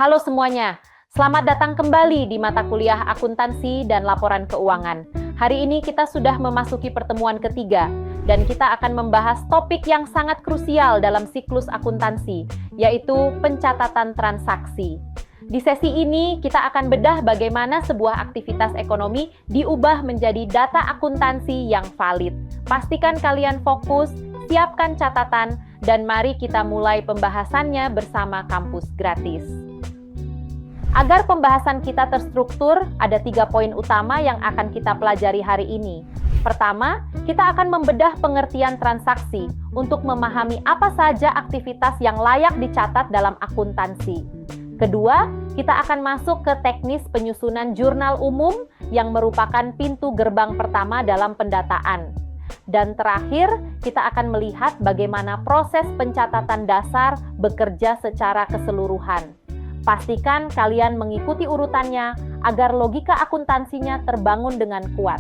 Halo semuanya, selamat datang kembali di mata kuliah akuntansi dan laporan keuangan. Hari ini kita sudah memasuki pertemuan ketiga dan kita akan membahas topik yang sangat krusial dalam siklus akuntansi, yaitu pencatatan transaksi. Di sesi ini kita akan bedah bagaimana sebuah aktivitas ekonomi diubah menjadi data akuntansi yang valid. Pastikan kalian fokus, siapkan catatan, dan mari kita mulai pembahasannya bersama Kampus Gratis. Agar pembahasan kita terstruktur, ada 3 poin utama yang akan kita pelajari hari ini. Pertama, kita akan membedah pengertian transaksi untuk memahami apa saja aktivitas yang layak dicatat dalam akuntansi. Kedua, kita akan masuk ke teknis penyusunan jurnal umum yang merupakan pintu gerbang pertama dalam pendataan. Dan terakhir, kita akan melihat bagaimana proses pencatatan dasar bekerja secara keseluruhan. Pastikan kalian mengikuti urutannya agar logika akuntansinya terbangun dengan kuat.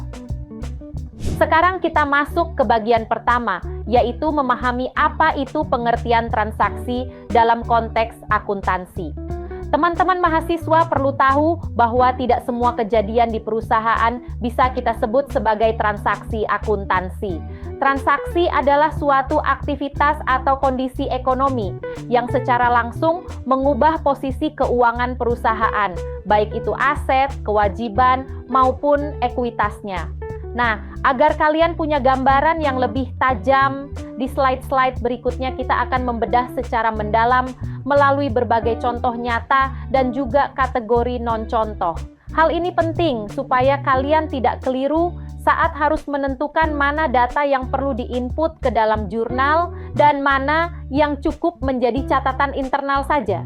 Sekarang kita masuk ke bagian pertama, yaitu memahami apa itu pengertian transaksi dalam konteks akuntansi. Teman-teman mahasiswa perlu tahu bahwa tidak semua kejadian di perusahaan bisa kita sebut sebagai transaksi akuntansi. Transaksi adalah suatu aktivitas atau kondisi ekonomi yang secara langsung mengubah posisi keuangan perusahaan, baik itu aset, kewajiban, maupun ekuitasnya. Nah, agar kalian punya gambaran yang lebih tajam, di slide-slide berikutnya kita akan membedah secara mendalam melalui berbagai contoh nyata dan juga kategori non-contoh. Hal ini penting supaya kalian tidak keliru saat harus menentukan mana data yang perlu diinput ke dalam jurnal dan mana yang cukup menjadi catatan internal saja.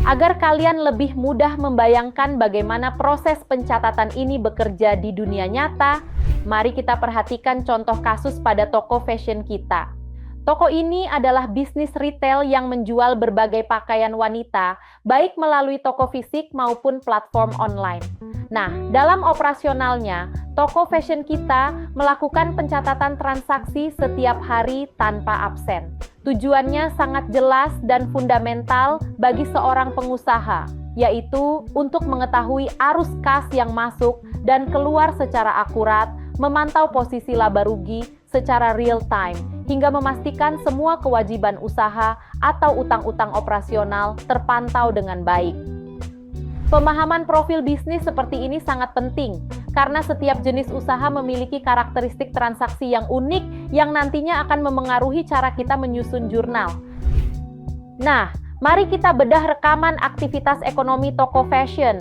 Agar kalian lebih mudah membayangkan bagaimana proses pencatatan ini bekerja di dunia nyata, mari kita perhatikan contoh kasus pada toko fashion kita. Toko ini adalah bisnis retail yang menjual berbagai pakaian wanita, baik melalui toko fisik maupun platform online. Nah, dalam operasionalnya, toko fashion kita melakukan pencatatan transaksi setiap hari tanpa absen. Tujuannya sangat jelas dan fundamental bagi seorang pengusaha, yaitu untuk mengetahui arus kas yang masuk dan keluar secara akurat, memantau posisi laba rugi secara real time, hingga memastikan semua kewajiban usaha atau utang-utang operasional terpantau dengan baik. Pemahaman profil bisnis seperti ini sangat penting, karena setiap jenis usaha memiliki karakteristik transaksi yang unik yang nantinya akan memengaruhi cara kita menyusun jurnal. Nah, mari kita bedah rekaman aktivitas ekonomi toko fashion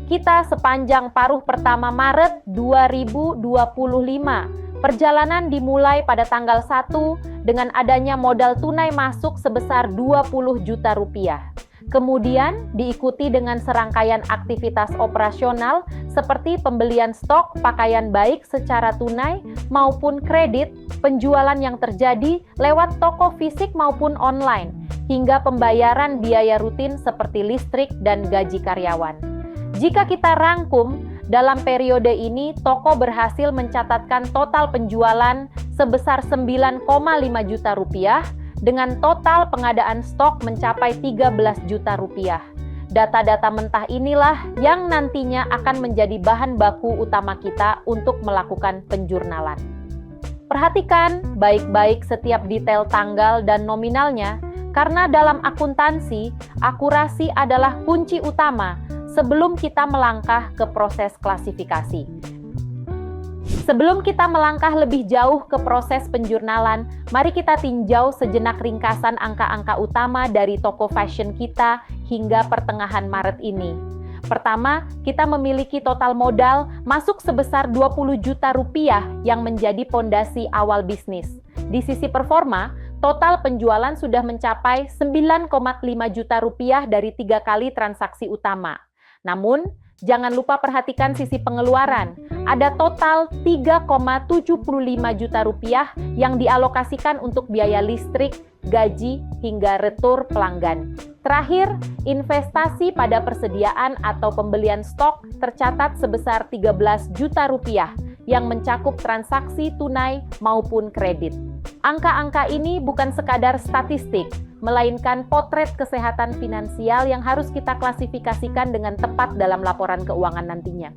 kita sepanjang paruh pertama Maret 2025. Perjalanan dimulai pada tanggal 1 dengan adanya modal tunai masuk sebesar 20 juta rupiah. Kemudian diikuti dengan serangkaian aktivitas operasional seperti pembelian stok pakaian baik secara tunai maupun kredit, penjualan yang terjadi lewat toko fisik maupun online, hingga pembayaran biaya rutin seperti listrik dan gaji karyawan. Jika kita rangkum, dalam periode ini toko berhasil mencatatkan total penjualan sebesar 9,5 juta rupiah dengan total pengadaan stok mencapai 13 juta rupiah. Data-data mentah inilah yang nantinya akan menjadi bahan baku utama kita untuk melakukan penjurnalan. Perhatikan baik-baik setiap detail tanggal dan nominalnya, karena dalam akuntansi, akurasi adalah kunci utama sebelum kita melangkah ke proses klasifikasi. Sebelum kita melangkah lebih jauh ke proses penjurnalan, mari kita tinjau sejenak ringkasan angka-angka utama dari toko fashion kita hingga pertengahan Maret ini. Pertama, kita memiliki total modal masuk sebesar 20 juta rupiah yang menjadi pondasi awal bisnis. Di sisi performa, total penjualan sudah mencapai 9,5 juta rupiah dari 3 kali transaksi utama. Namun, jangan lupa perhatikan sisi pengeluaran. Ada total 3,75 juta rupiah yang dialokasikan untuk biaya listrik, gaji, hingga retur pelanggan. Terakhir, investasi pada persediaan atau pembelian stok tercatat sebesar 13 juta rupiah yang mencakup transaksi tunai maupun kredit. Angka-angka ini bukan sekadar statistik, melainkan potret kesehatan finansial yang harus kita klasifikasikan dengan tepat dalam laporan keuangan nantinya.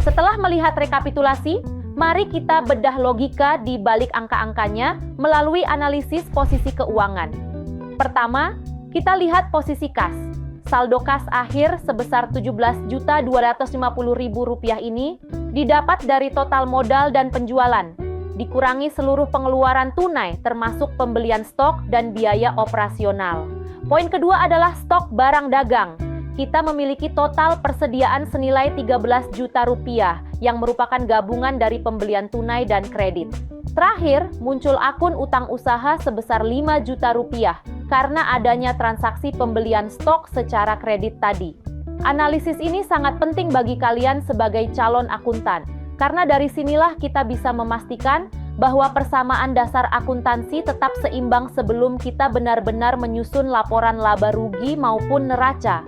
Setelah melihat rekapitulasi, mari kita bedah logika di balik angka-angkanya melalui analisis posisi keuangan. Pertama, kita lihat posisi kas. Saldo kas akhir sebesar Rp17.250.000 ini didapat dari total modal dan penjualan, dikurangi seluruh pengeluaran tunai termasuk pembelian stok dan biaya operasional. Poin kedua adalah stok barang dagang. Kita memiliki total persediaan senilai Rp13 juta yang merupakan gabungan dari pembelian tunai dan kredit. Terakhir, muncul akun utang usaha sebesar Rp5 juta karena adanya transaksi pembelian stok secara kredit tadi. Analisis ini sangat penting bagi kalian sebagai calon akuntan, karena dari sinilah kita bisa memastikan bahwa persamaan dasar akuntansi tetap seimbang sebelum kita benar-benar menyusun laporan laba rugi maupun neraca.